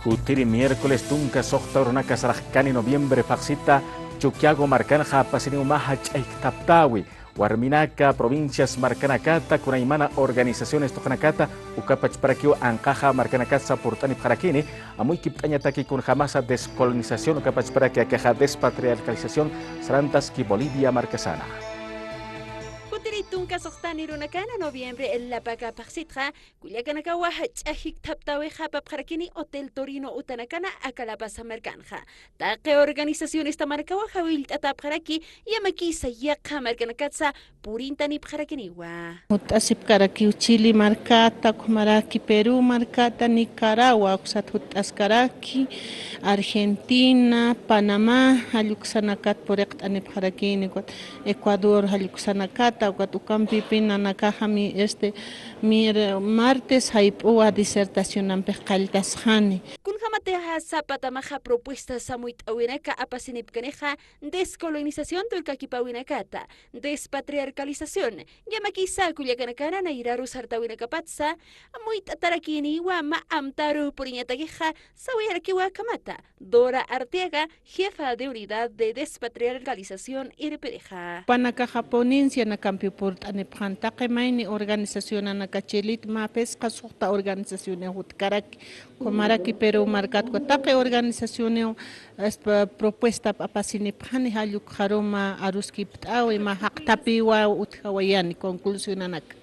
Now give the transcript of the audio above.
Jutiri miércoles tunka sohta orunaka sarajkani noviembre faxita Chuquiago marcanja pasiniumaha chaiktaptawi. Warminaka provincias marcanacata kunaimana organizaciones tojanacata ukapachparakio ancaja marcanacata portani parakini amuy kiptañataki kun jamasa descolonización ukapachparaki akaja despatriarcalización sarantas ki Bolivia marcasana. Tunka soxtani runakana noviembre el la paga paxitra kuliakanaka wahach ahik taptawe japa parakini hotel Torino utanakana akalapasa mercanja taqe organización esta marca wahawil tata paraki yamaki sayaka mercanakatsa purintani parakini wa utasip karaki Chile marcata kumaraki Perú marcata Nicaragua kusat utaskaraki Argentina Panamá haluksanakat porekt ani parakini Ecuador haluksanakat Ukampi pinanakajami martes haipua disertación ampejkaltasjani. Kunjamateja zapatamaja propuestas samuit awinaka apasinipkaneja descolonización tulkakipawinakata despatriarcalización yamakisa kuliakanakana nairaru sartawinakapatsa amuit atarakini wama amtaru puriñatakeja sawiyarkiwa kamata Dora Arteaga, jefa de unidad de despatriarcalización irpereja. Panaka japonencia na campi port anepjanta kemaini organización anakachelit mapes kasuta organización hutkarak komaraki Perú markat kotake organización propuesta apasinipjani haluk haroma aruskiptawi ma haktapiwa uthawayani conclusionanak.